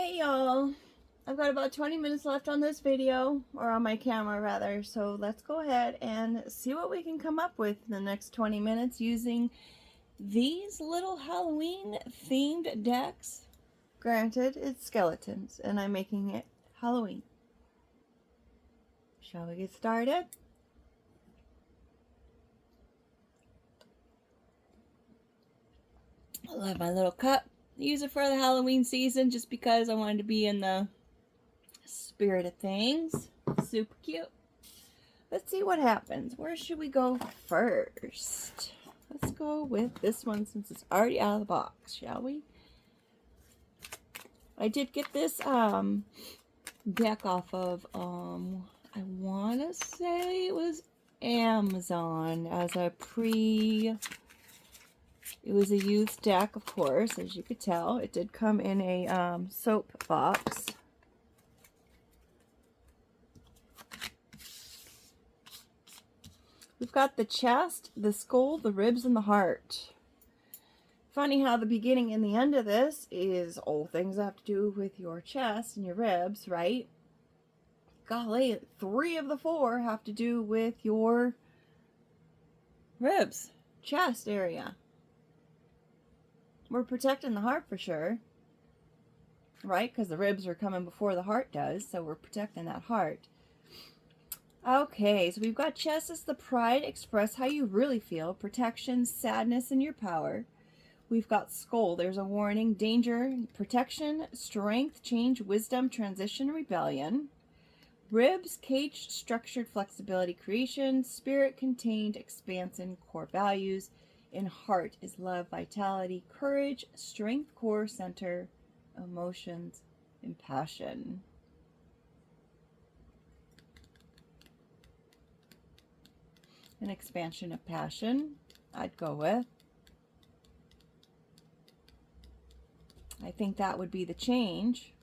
Hey y'all, I've got about 20 minutes left on this video, or on my camera rather, so let's go ahead and see what we can come up with in the next 20 minutes using these little Halloween themed decks. Granted, it's skeletons and I'm making it Halloween. Shall we get started? I love my little cup. I use it for the Halloween season just because I wanted to be in the spirit of things. Super cute. Let's see what happens. Where should we go first? Let's go with this one since it's already out of the box, shall we? I did get this deck off of I want to say it was Amazon as a it was a used deck, of course, as you could tell. It did come in a soap box. We've got the chest, the skull, the ribs, and the heart. Funny how the beginning and the end of this is all things that have to do with your chest and your ribs, right? Golly, 3 of the 4 have to do with your ribs, chest area. We're protecting the heart for sure, right? Because the ribs are coming before the heart does, so we're protecting that heart. Okay, so we've got chest as the pride, express how you really feel, protection, sadness, and your power. We've got skull, there's a warning, danger, protection, strength, change, wisdom, transition, rebellion. Ribs, caged, structured, flexibility, creation. Spirit, contained, expansion, core values. And heart is love, vitality, courage, strength, core, center, emotions, and passion. An expansion of passion, I'd go with. I think that would be the change.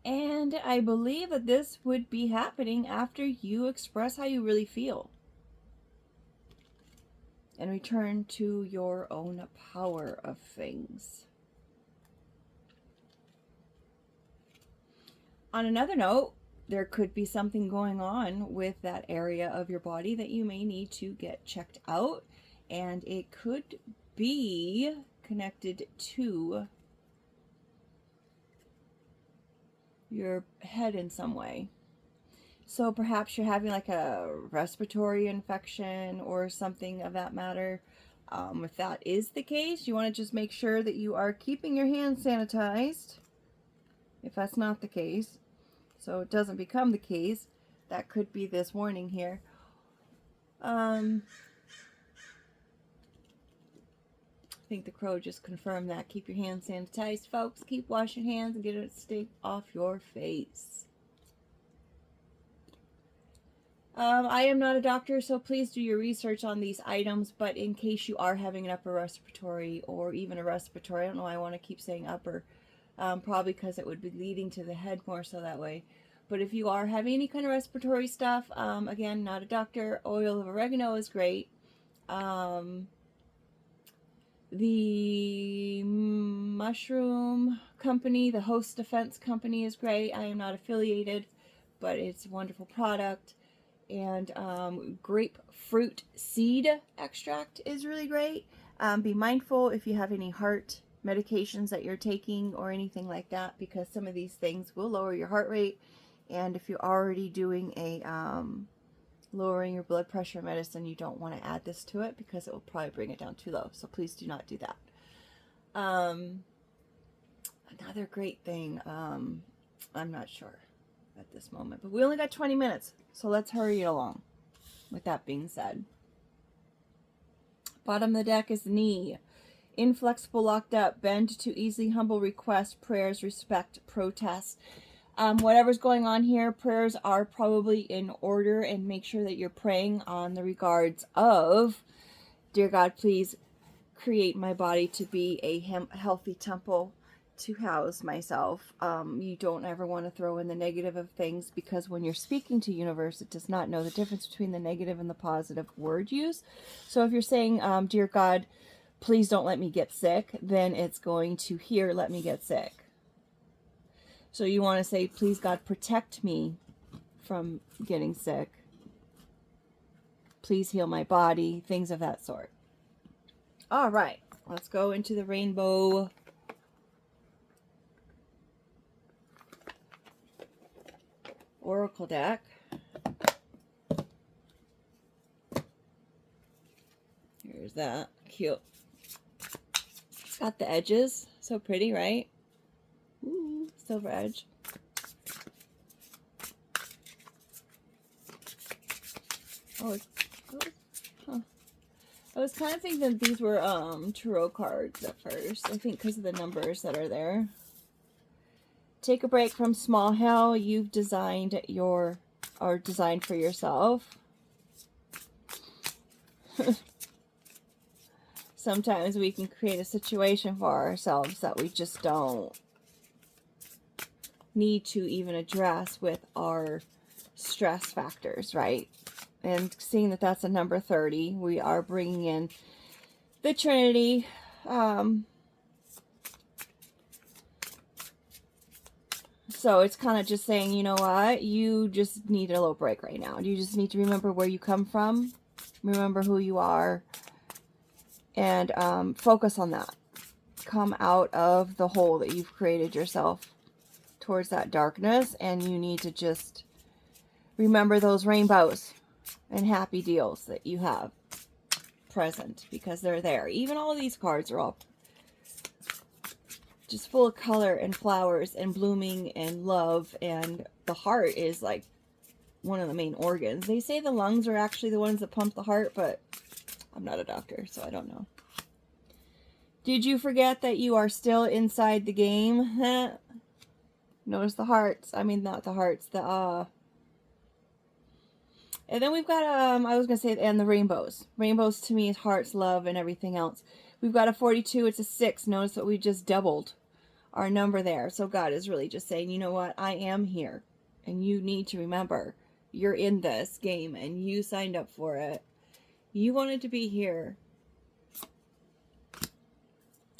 And I believe that this would be happening after you express how you really feel and return to your own power of things. On another note, there could be something going on with that area of your body that you may need to get checked out, and it could be connected to your head in some way. So perhaps you're having like a respiratory infection or something of that matter. If that is the case, you want to just make sure that you are keeping your hands sanitized. If that's not the case, so it doesn't become the case, that could be this warning here. I think the crow just confirmed that. Keep your hands sanitized, folks. Keep washing hands and get it to stay off your face. I am not a doctor, so please do your research on these items, but in case you are having an upper respiratory or even a respiratory, I don't know why I want to keep saying upper, probably because it would be leading to the head more so that way. But if you are having any kind of respiratory stuff, again, not a doctor, oil of oregano is great. The mushroom company, the Host Defense company is great. I am not affiliated, but it's a wonderful product. And grapefruit seed extract is really great. Be mindful if you have any heart medications that you're taking or anything like that, because some of these things will lower your heart rate. And if you're already doing a lowering your blood pressure medicine, you don't want to add this to it because it will probably bring it down too low. So please do not do that. Another great thing, I'm not sure at this moment, but we only got 20 minutes, so let's hurry it along. With that being said, bottom of the deck is knee, inflexible, locked up, bend to easily, humble, request, prayers, respect, protest. Whatever's going on here, prayers are probably in order, and make sure that you're praying on the regards of, dear God, please create my body to be a healthy temple to house myself. You don't ever want to throw in the negative of things, because when you're speaking to universe, it does not know the difference between the negative and the positive word use. So if you're saying, dear God, please don't let me get sick, then it's going to here, let me get sick. So you want to say, please God, protect me from getting sick. Please heal my body, things of that sort. All right, let's go into the rainbow oracle deck. Here's that. Cute. Got the edges. So pretty, right? Ooh, silver edge. Oh, huh. I was kind of thinking that these were tarot cards at first. I think because of the numbers that are there. Take a break from small hell you've designed designed for yourself. Sometimes we can create a situation for ourselves that we just don't need to even address with our stress factors, right? And seeing that that's a number 30, we are bringing in the Trinity. So it's kind of just saying, you know what? You just need a little break right now. You just need to remember where you come from. Remember who you are. And focus on that. Come out of the hole that you've created yourself towards that darkness. And you need to just remember those rainbows and happy deals that you have present, because they're there. Even all of these cards are all just full of color and flowers and blooming and love, and the heart is like one of the main organs. They say the lungs are actually the ones that pump the heart, but I'm not a doctor, so I don't know. Did you forget that you are still inside the game? Notice the hearts. I mean, not the hearts, the and then we've got, I was going to say, and the rainbows. Rainbows to me is hearts, love, and everything else. We've got a 42. It's a 6. Notice that we just doubled our number there. So God is really just saying, you know what? I am here. And you need to remember, you're in this game and you signed up for it. You wanted to be here.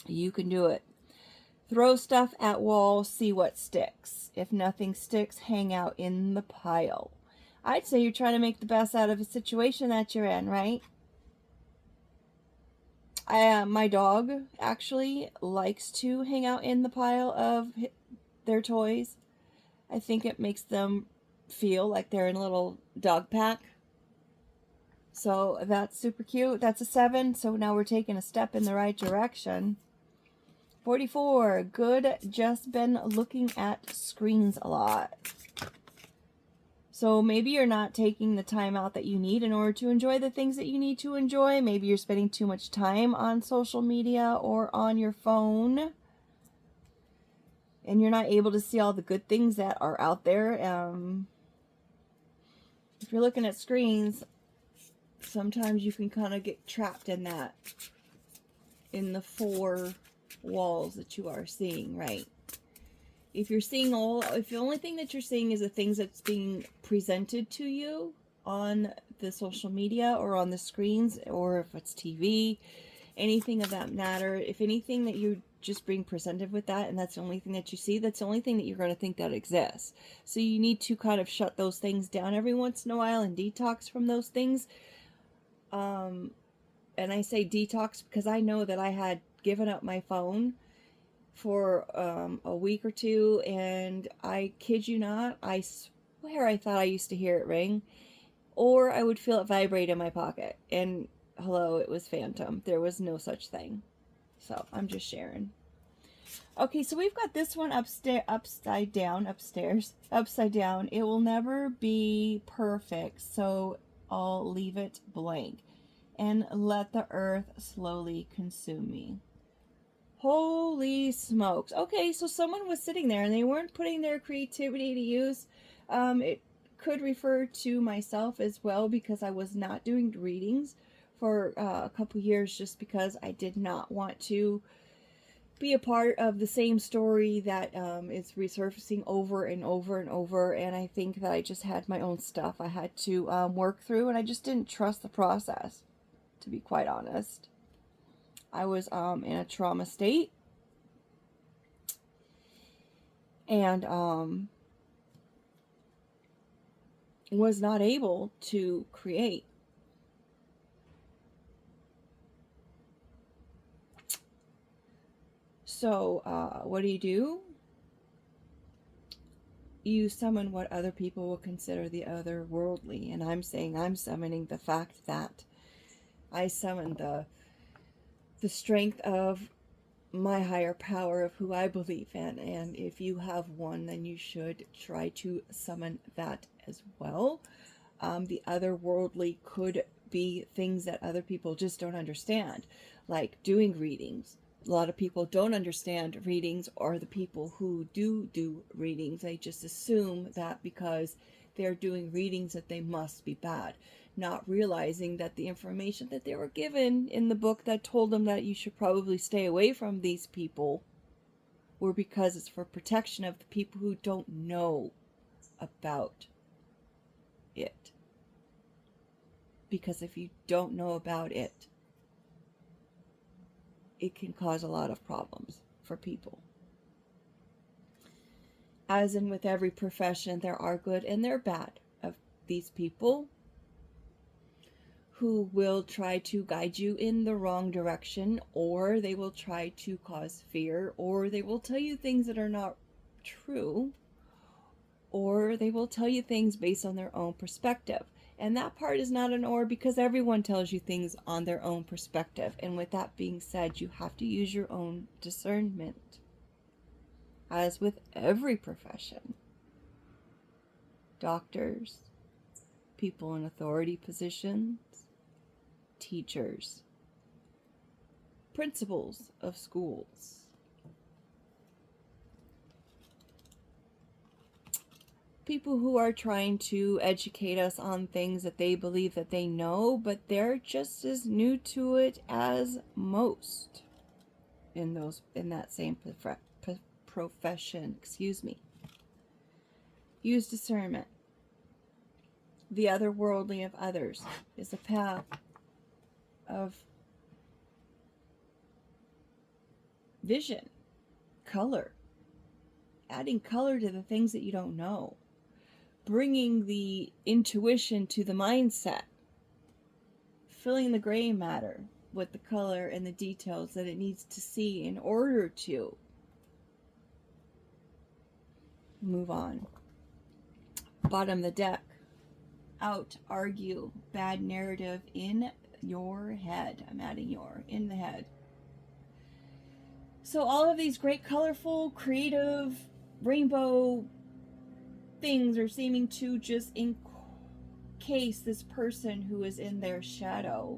You can do it. Throw stuff at walls, see what sticks. If nothing sticks, hang out in the pile. I'd say you're trying to make the best out of a situation that you're in, right? My dog actually likes to hang out in the pile of their toys. I think it makes them feel like they're in a little dog pack. So that's super cute. That's a 7. So now we're taking a step in the right direction. 44. Good. Just been looking at screens a lot. So maybe you're not taking the time out that you need in order to enjoy the things that you need to enjoy. Maybe you're spending too much time on social media or on your phone. And you're not able to see all the good things that are out there. If you're looking at screens, sometimes you can kind of get trapped in that. In the 4 walls that you are seeing, right? If you're seeing if the only thing that you're seeing is the things that's being presented to you on the social media or on the screens, or if it's TV, anything of that matter, if anything that you're just being presented with that, and that's the only thing that you see, that's the only thing that you're going to think that exists. So you need to kind of shut those things down every once in a while and detox from those things. And I say detox because I know that I had given up my phone for a week or 2, and I kid you not, I swear I thought I used to hear it ring, or I would feel it vibrate in my pocket, and hello, it was phantom. There was no such thing. So I'm just sharing. Okay, so we've got this one upside down. It will never be perfect, so I'll leave it blank and let the earth slowly consume me. Holy smokes. Okay, so someone was sitting there and they weren't putting their creativity to use. It could refer to myself as well, because I was not doing readings for a couple years just because I did not want to be a part of the same story that is resurfacing over and over and over. And I think that I just had my own stuff I had to work through, and I just didn't trust the process, to be quite honest. I was in a trauma state, and was not able to create. So what do? You summon what other people will consider the otherworldly, and I'm saying I'm summoning the fact that I summon the strength of my higher power of who I believe in, and if you have one, then you should try to summon that as well. The otherworldly could be things that other people just don't understand, like doing readings. A lot of people don't understand readings, or the people who do readings, they just assume that because they're doing readings that they must be bad, not realizing that the information that they were given in the book that told them that you should probably stay away from these people were because it's for protection of the people who don't know about it. Because if you don't know about it, it can cause a lot of problems for people. As in with every profession, there are good and there are bad of these people who will try to guide you in the wrong direction, or they will try to cause fear, or they will tell you things that are not true, or they will tell you things based on their own perspective. And that part is not an or, because everyone tells you things on their own perspective. And with that being said, you have to use your own discernment. As with every profession. Doctors, people in authority positions, teachers, principals of schools. People who are trying to educate us on things that they believe that they know, but they're just as new to it as most in that same profession. Use discernment. The otherworldly of others is a path of vision, color, adding color to the things that you don't know. Bringing the intuition to the mindset, filling the gray matter with the color and the details that it needs to see in order to move on. Bottom of the deck, out, argue, bad narrative in your head. I'm adding your, in the head. So all of these great, colorful, creative, rainbow things are seeming to just encase this person who is in their shadow.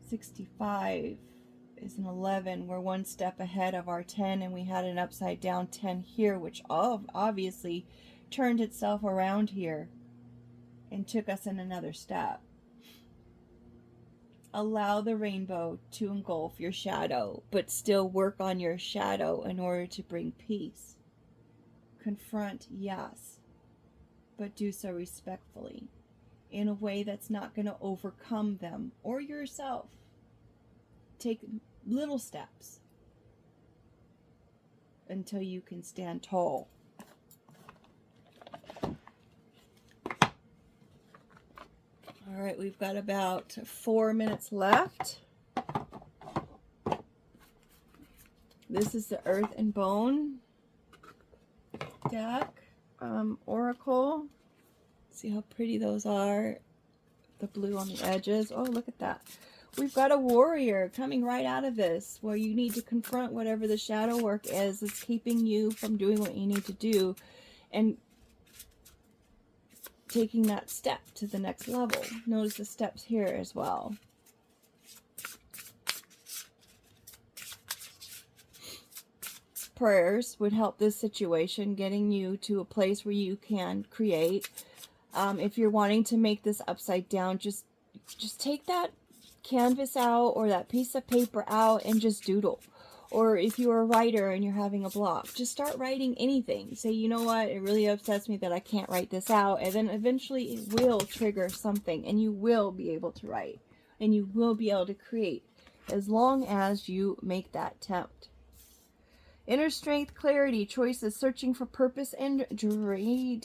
65 is an 11. We're one step ahead of our 10, and we had an upside down 10 here, which obviously turned itself around here and took us in another step. Allow the rainbow to engulf your shadow, but still work on your shadow in order to bring peace. Confront, yes, but do so respectfully, in a way that's not going to overcome them or yourself. Take little steps until you can stand tall. All right, we've got about 4 minutes left. This is the Earth and Bone deck, Oracle. See how pretty those are. The blue on the edges. Oh, look at that. We've got a warrior coming right out of this, where you need to confront whatever the shadow work is that's keeping you from doing what you need to do, and taking that step to the next level. Notice the steps here as well. Prayers would help this situation, getting you to a place where you can create. If you're wanting to make this upside down, just take that canvas out or that piece of paper out and just doodle. Or if you're a writer and you're having a block, just start writing anything. Say, you know what, it really upsets me that I can't write this out. And then eventually it will trigger something, and you will be able to write, and you will be able to create. as long as you make that attempt. Inner strength, clarity, choices, searching for purpose, and daydreaming.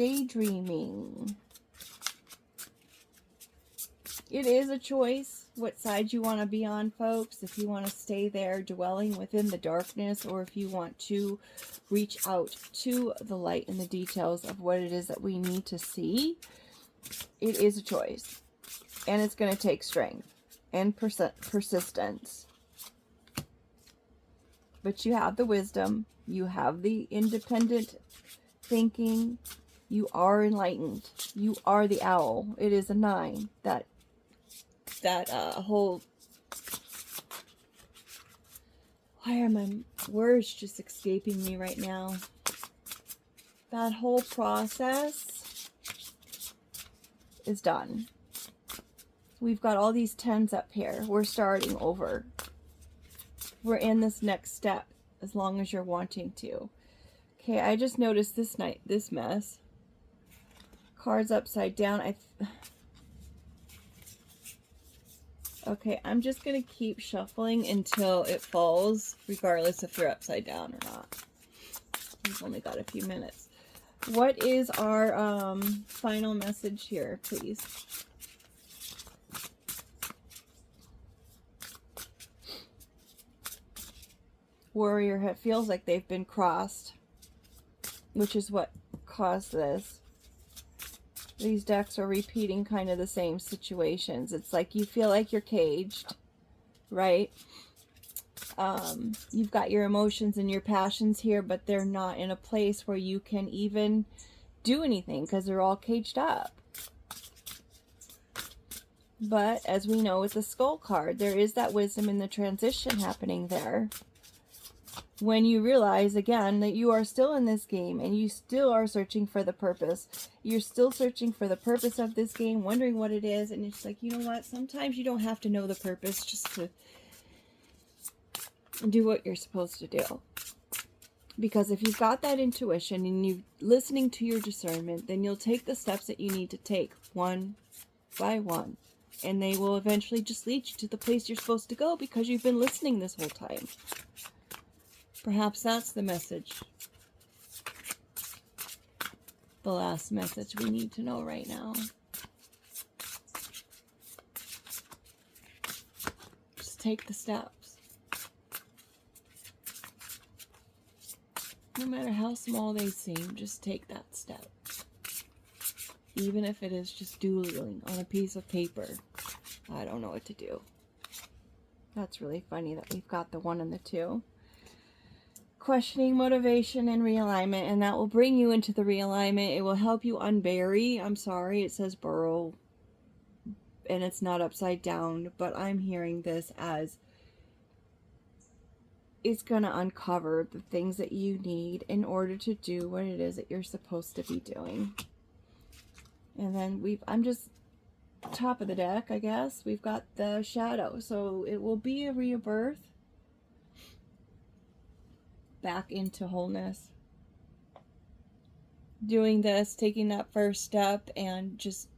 It is a choice what side you want to be on, folks. If you want to stay there dwelling within the darkness, or if you want to reach out to the light and the details of what it is that we need to see. It is a choice. And it's going to take strength and persistence. But you have the wisdom, you have the independent thinking, you are enlightened, you are the owl. It is a 9. That whole, why are my words just escaping me right now? That whole process is done. We've got all these 10s up here. We're starting over. We're in this next step, as long as you're wanting to. Okay, I just noticed this mess. Cards upside down. Okay, I'm just going to keep shuffling until it falls, regardless if you're upside down or not. We've only got a few minutes. What is our final message here, please? Warrior, it feels like they've been crossed, which is what caused this. These decks are repeating kind of the same situations. It's like you feel like you're caged, right? You've got your emotions and your passions here, but they're not in a place where you can even do anything because they're all caged up. But as we know with the Skull card, there is that wisdom in the transition happening there. When you realize, again, that you are still in this game and you still are searching for the purpose. You're still searching for the purpose of this game, wondering what it is. And it's like, you know what? Sometimes you don't have to know the purpose just to do what you're supposed to do. Because if you've got that intuition and you're listening to your discernment, then you'll take the steps that you need to take one by one. And they will eventually just lead you to the place you're supposed to go because you've been listening this whole time. Perhaps that's the message. The last message we need to know right now. Just take the steps. No matter how small they seem, just take that step. Even if it is just doodling on a piece of paper. I don't know what to do. That's really funny that we've got the 1 and the 2. Questioning, motivation, and realignment, and that will bring you into the realignment. It will help you unbury. I'm sorry, it says burrow, and it's not upside down, but I'm hearing this as it's going to uncover the things that you need in order to do what it is that you're supposed to be doing. And then I'm just top of the deck, I guess. We've got the shadow, so it will be a rebirth. Back into wholeness. Doing this, taking that first step and just